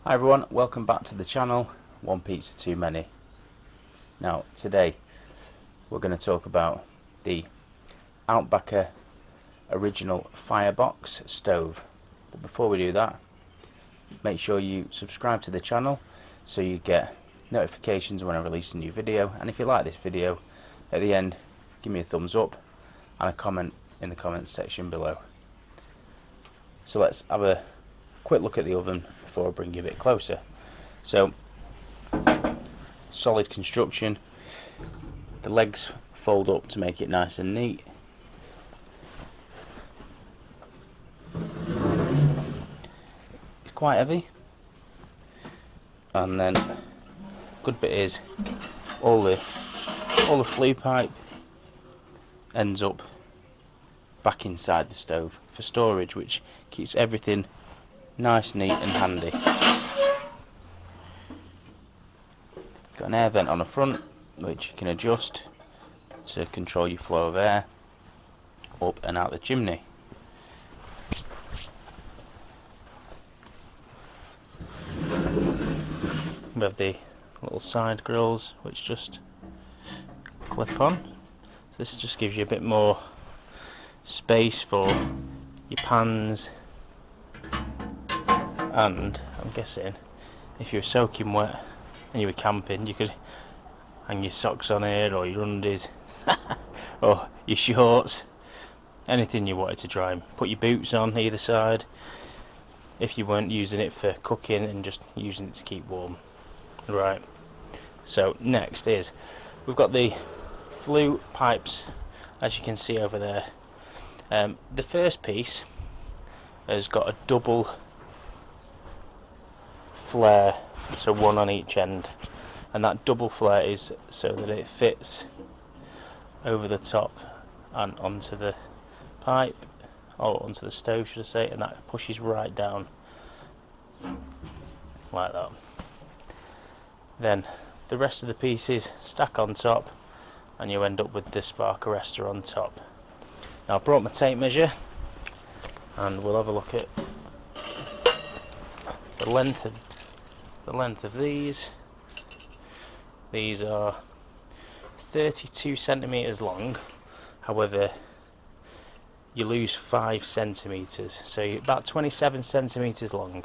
Hi everyone, welcome back to the channel, One Pizza Too Many. Now today we're going to talk about the Outbacker original Firebox stove. But before we do that, make sure you subscribe to the channel so you get notifications when I release a new video, and if you like this video, at the end give me a thumbs up and a comment in the comments section below. So let's have a quick look at the oven before I bring you a bit closer. So, solid construction, the legs fold up to make it nice and neat. It's quite heavy, and then good bit is all the flue pipe ends up back inside the stove for storage, which keeps everything nice, neat and handy. Got an air vent on the front which you can adjust to control your flow of air up and out the chimney. We have the little side grills which just clip on, so this just gives you a bit more space for your pans. And I'm guessing if you were soaking wet and you were camping, you could hang your socks on here, or your undies, or your shorts, anything you wanted to dry. And put your boots on either side if you weren't using it for cooking and just using it to keep warm. Right, so next is we've got the flue pipes, as you can see over there. The first piece has got a double flare, so one on each end, and that double flare is so that it fits over the top and onto the pipe, or onto the stove should I say, and that pushes right down like that. Then the rest of the pieces stack on top and you end up with the spark arrestor on top. Now I've brought my tape measure and we'll have a look at the length of these. These are 32 centimeters long, however you lose 5 centimeters, so you're about 27 centimeters long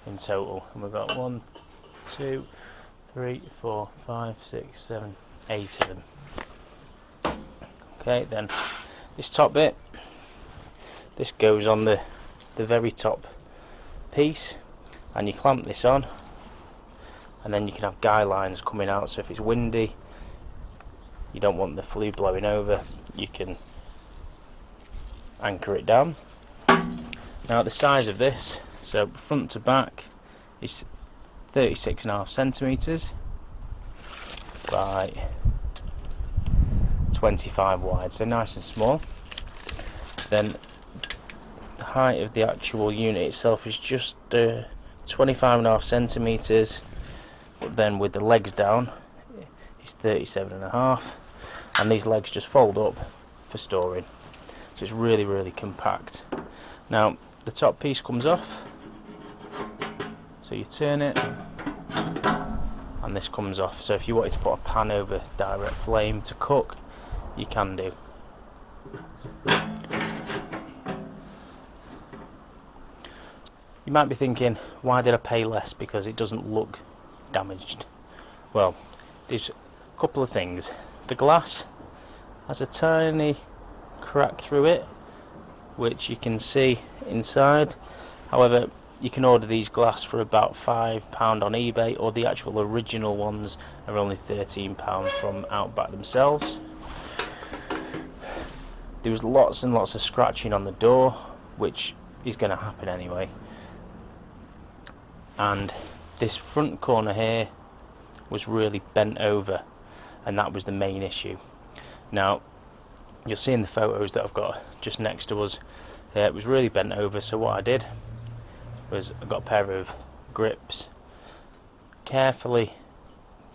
in total, and we've got 1, 2, 3, 4, 5, 6, 7, 8 of them. Okay, then this top bit, this goes on the very top piece, and you clamp this on, and then you can have guy lines coming out, so if it's windy, you don't want the flue blowing over, you can anchor it down. Now the size of this, so front to back, is 36.5 centimeters by 25 wide, so nice and small. Then the height of the actual unit itself is just 25.5 centimeters, but then with the legs down it's 37.5, and these legs just fold up for storing, so it's really compact. Now the top piece comes off, so you turn it and this comes off, so if you wanted to put a pan over direct flame to cook, you can do. You might be thinking, why did I pay less because it doesn't look damaged? Well, there's a couple of things. The glass has a tiny crack through it which you can see inside. However, you can order these glass for about £5 on eBay, or the actual original ones are only £13 from Outback themselves. There was lots and lots of scratching on the door, which is going to happen anyway. And this front corner here was really bent over, and that was the main issue. Now you'll see in the photos that I've got just next to us, it was really bent over, so what I did was I got a pair of grips, carefully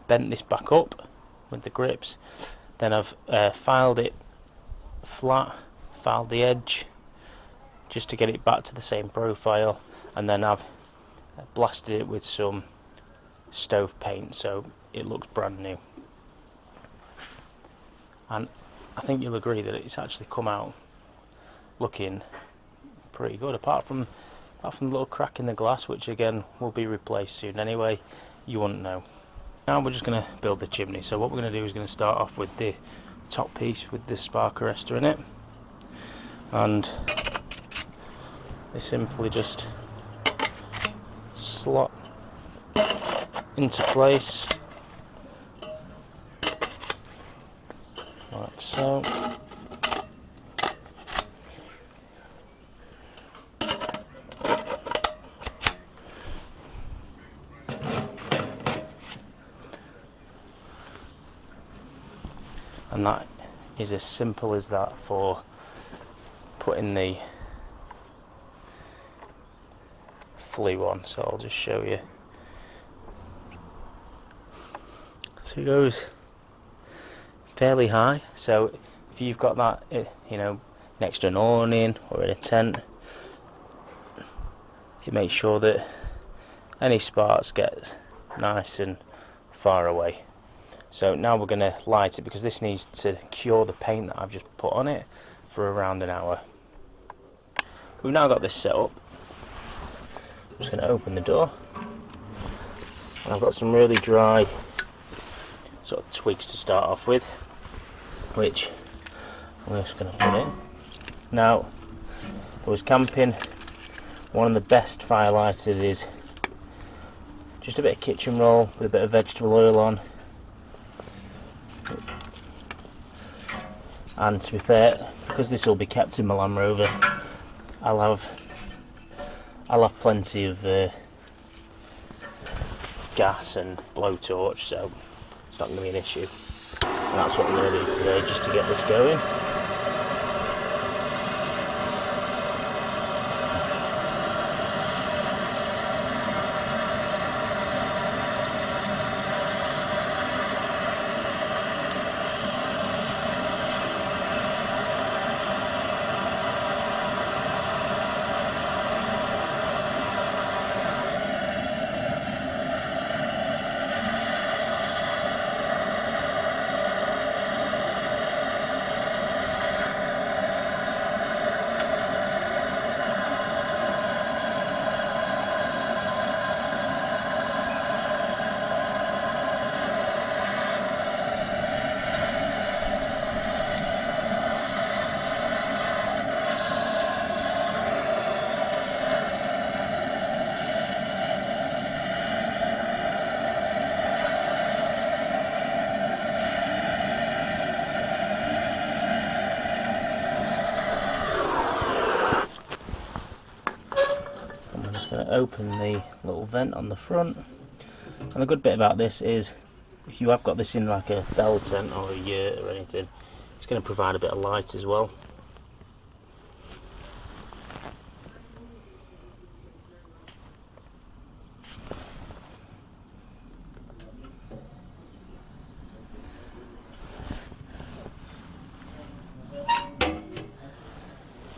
bent this back up with the grips, then I've filed it flat, filed the edge just to get it back to the same profile, and then I've blasted it with some stove paint so it looks brand new. And I think you'll agree that it's actually come out looking pretty good, apart from the little crack in the glass, which again will be replaced soon anyway. You wouldn't know. Now we're just going to build the chimney. So what we're going to do is going to start off with the top piece with the spark arrestor in it, and they simply just slot into place like so. And that is as simple as that for putting the flue on. So I'll just show you. So it goes fairly high, so if you've got that, you know, next to an awning or in a tent, it makes sure that any sparks get nice and far away. So now we're going to light it, because this needs to cure the paint that I've just put on it for around an hour. We've now got this set up. I'm just going to open the door, and I've got some really dry sort of twigs to start off with, which I'm just going to put in. Now, I was camping, one of the best fire lighters is just a bit of kitchen roll with a bit of vegetable oil on. And to be fair, because this will be kept in my Land Rover, I'll have plenty of gas and blowtorch, so it's not going to be an issue. And that's what I'm going to do today, just to get this going. Going to open the little vent on the front, and the good bit about this is if you have got this in like a bell tent or a yurt or anything, it's going to provide a bit of light as well.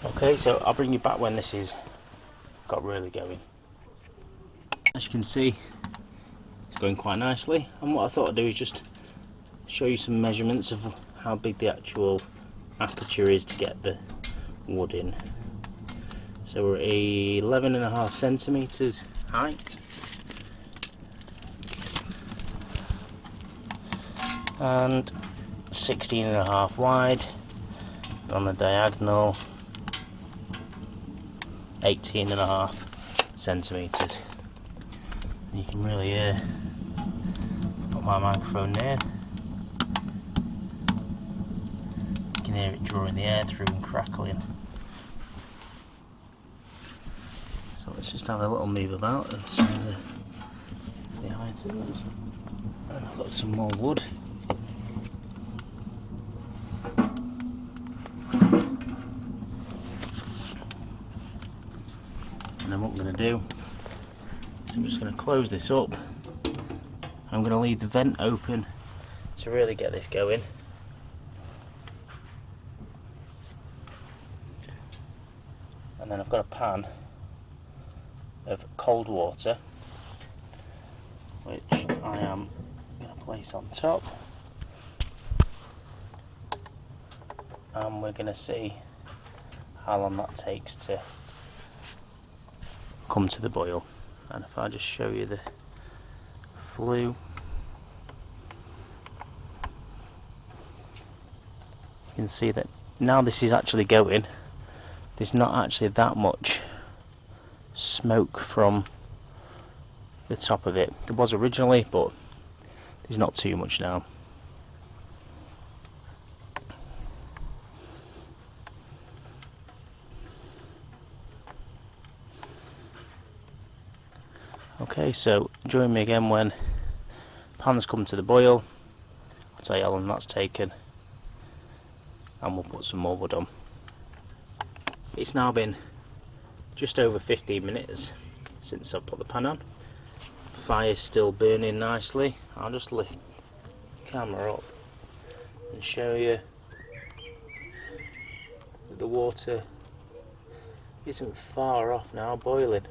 Okay, so I'll bring you back when this is got really going. As you can see, it's going quite nicely, and what I thought I'd do is just show you some measurements of how big the actual aperture is to get the wood in. So we're at 11.5 centimeters height, and 16.5 wide, on the diagonal 18.5 centimeters. And you can really put my microphone near. You can hear it drawing the air through and crackling. So let's just have a little move about and see the items. And I've got some more wood. And then what I'm going to do is I'm just going to close this up. I'm going to leave the vent open to really get this going. And then I've got a pan of cold water, which I am going to place on top, and we're going to see how long that takes to come to the boil. And if I just show you the flue, you can see that now this is actually going, there's not actually that much smoke from the top of it. There was originally, but there's not too much now. Okay, so join me again when pans come to the boil. I'll tell you how long that's taken, and we'll put some more wood on. It's now been just over 15 minutes since I've put the pan on. Fire's still burning nicely. I'll just lift the camera up and show you that the water isn't far off now boiling.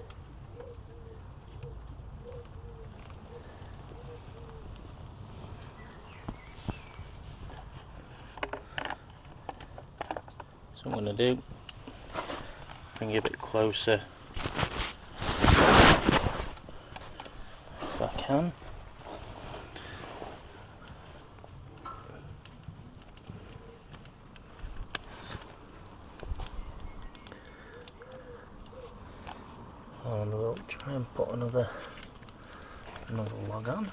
So what I'm going to do, bring you a bit closer if I can. And we'll try and put another log on.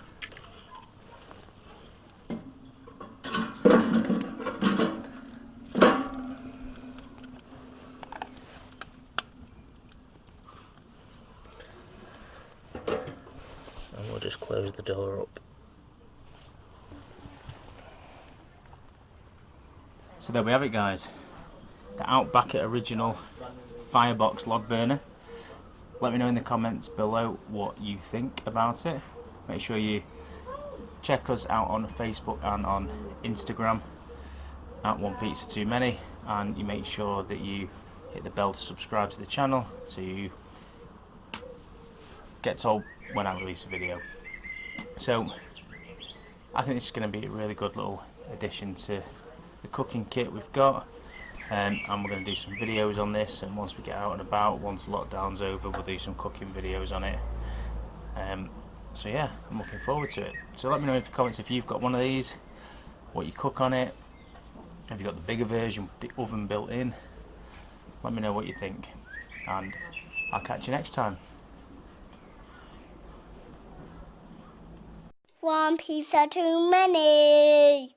And we'll just close the door up. So there we have it, guys. The Outbacker original Firebox log burner. Let me know in the comments below what you think about it. Make sure you check us out on Facebook and on Instagram at One Pizza Too Many, and you make sure that you hit the bell to subscribe to the channel so you get told when I release a video. So I think this is going to be a really good little addition to the cooking kit we've got. And we're going to do some videos on this, and once we get out and about, once lockdown's over, we'll do some cooking videos on it. So yeah, I'm looking forward to it. So let me know in the comments if you've got one of these, what you cook on it, have you got the bigger version with the oven built in. Let me know what you think, and I'll catch you next time. One pizza too many.